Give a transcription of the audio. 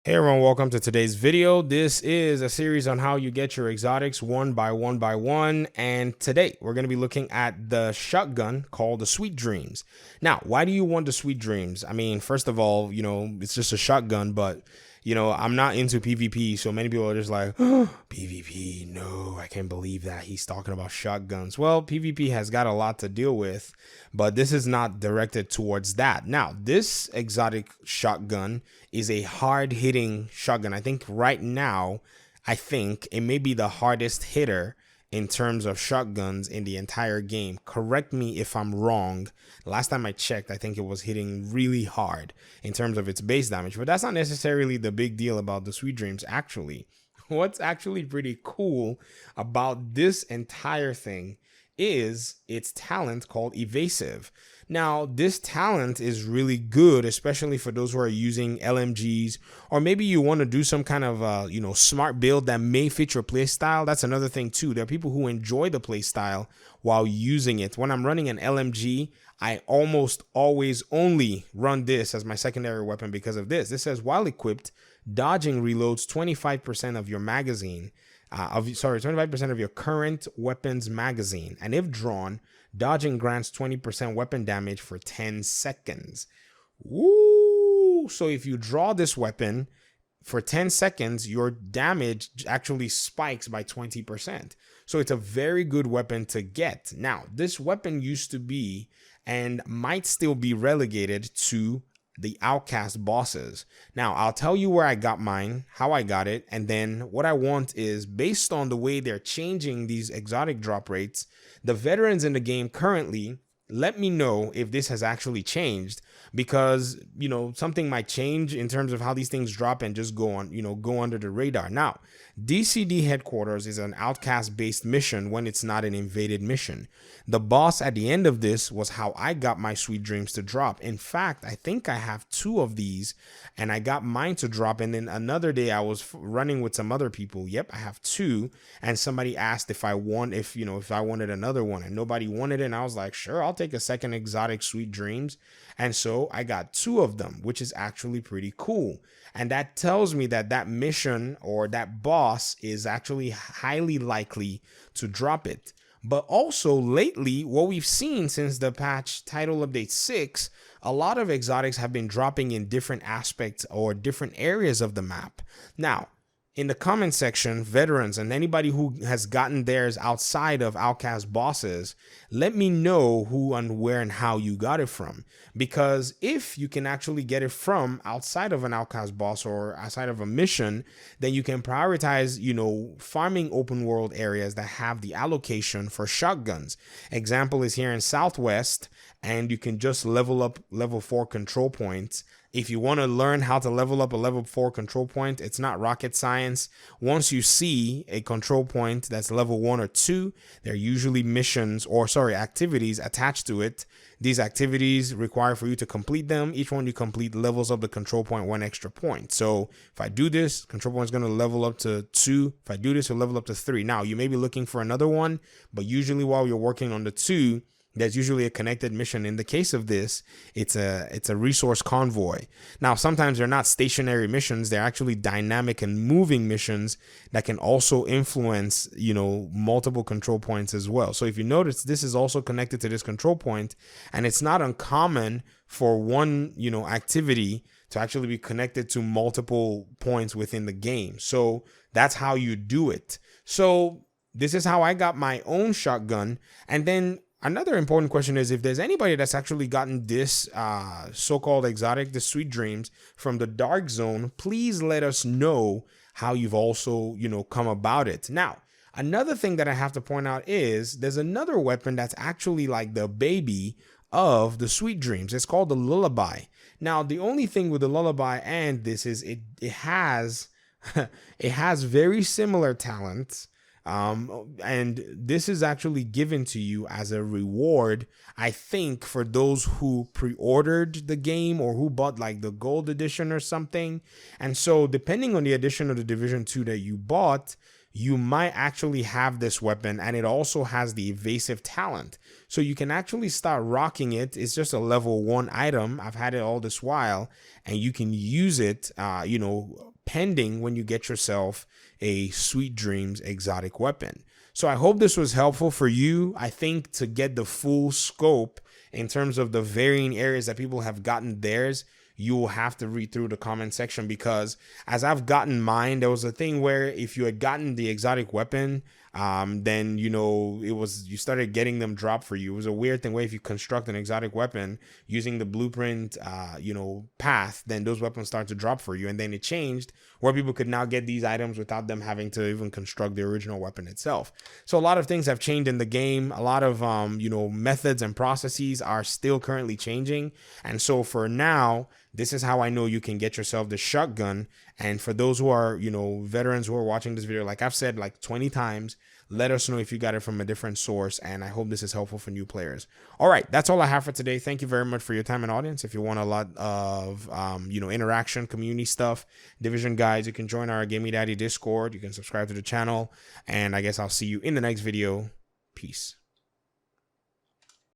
Hey everyone, welcome to today's video. This is a series on how you get your exotics one by one. And today we're going to be looking at the shotgun called the Sweet Dreams. Now, why do you want the Sweet Dreams? I mean, first of all, it's just a shotgun, but I'm not into PvP. So many people are just like, oh, PvP, no, I can't believe that he's talking about shotguns. Well, PvP has got a lot to deal with, but this is not directed towards that. Now, this exotic shotgun is a hard hitting shotgun. I think right now, it may be the hardest hitter in terms of shotguns in the entire game. Correct me if I'm wrong. Last time I checked, I think it was hitting really hard in terms of its base damage, but that's not necessarily the big deal about the Sweet Dreams, actually. What's actually pretty cool about this entire thing is its talent called Evasive. Now, this talent is really good, especially for those who are using LMGs, or maybe you want to do some kind of, smart build that may fit your playstyle. That's another thing too. There are people who enjoy the playstyle while using it. When I'm running an LMG, I almost always only run this as my secondary weapon because of this. This says while equipped, dodging reloads 25% of your magazine. 25% of your current weapon's magazine, and if drawn, dodging grants 20% weapon damage for 10 seconds. Woo! So if you draw this weapon for 10 seconds, your damage actually spikes by 20%. So it's a very good weapon to get. Now, this weapon used to be and might still be relegated to the Outcast bosses. Now, I'll tell you where I got mine, how I got it, and then what I want is, based on the way they're changing these exotic drop rates, the veterans in the game currently, let me know if this has actually changed, because something might change in terms of how these things drop and just go under the radar. Now, DCD headquarters is an Outcast based mission when it's not an invaded mission. The boss at the end of this was how I got my Sweet Dreams to drop. In fact, I think I have two of these, and I got mine to drop, and then another day I was running with some other people. Yep, I have two, and somebody asked if I wanted another one, and nobody wanted it, and I was like, sure, I'll take a second exotic Sweet Dreams. And so I got two of them, which is actually pretty cool. And that tells me that that mission or that boss is actually highly likely to drop it. But also lately, what we've seen since the patch title update 6, a lot of exotics have been dropping in different aspects or different areas of the map. Now, in the comment section, veterans and anybody who has gotten theirs outside of Outcast bosses, let me know who and where and how you got it from. Because if you can actually get it from outside of an Outcast boss or outside of a mission, then you can prioritize, farming open world areas that have the allocation for shotguns. Example is here in Southwest, and you can just level up level 4 control points. If you want to learn how to level up a level 4 control point, it's not rocket science. Once you see a control point that's level 1 or 2, there are usually activities attached to it. These activities require for you to complete them. Each one you complete levels up the control point 1 extra point. So if I do this, control point is going to level up to 2. If I do this, it'll level up to 3. Now, you may be looking for another one, but usually while you're working on the 2, there's usually a connected mission. In the case of this, it's a resource convoy. Now, sometimes they're not stationary missions. They're actually dynamic and moving missions that can also influence, multiple control points as well. So if you notice, this is also connected to this control point, and it's not uncommon for one, activity to actually be connected to multiple points within the game. So that's how you do it. So this is how I got my own shotgun. And then another important question is, if there's anybody that's actually gotten this so-called exotic, the Sweet Dreams, from the Dark Zone, please let us know how you've also, come about it. Now, another thing that I have to point out is there's another weapon that's actually like the baby of the Sweet Dreams. It's called the Lullaby. Now, the only thing with the Lullaby and this is it has it has very similar talents. And this is actually given to you as a reward, I think, for those who pre-ordered the game or who bought like the gold edition or something. And so depending on the edition of the Division 2 that you bought, you might actually have this weapon, and it also has the evasive talent. So you can actually start rocking it. It's just a level 1 item. I've had it all this while, and you can use it, pending when you get yourself a Sweet Dreams exotic weapon. So I hope this was helpful for you. I think to get the full scope in terms of the varying areas that people have gotten theirs, you will have to read through the comment section, because as I've gotten mine, there was a thing where if you had gotten the exotic weapon, then, you know, you started getting them dropped for you. It was a weird thing where if you construct an exotic weapon using the blueprint, you know, path, then those weapons start to drop for you. And then it changed where people could now get these items without them having to even construct the original weapon itself. So a lot of things have changed in the game. A lot of, you know, methods and processes are still currently changing. And so for now, this is how I know you can get yourself the shotgun. And for those who are, you know, veterans who are watching this video, like I've said like 20 times, let us know if you got it from a different source. And I hope this is helpful for new players. All right, that's all I have for today. Thank you very much for your time and audience. If you want a lot of, you know, interaction, community stuff, Division guides, you can join our Gaming Daddy Discord. You can subscribe to the channel. And I guess I'll see you in the next video. Peace.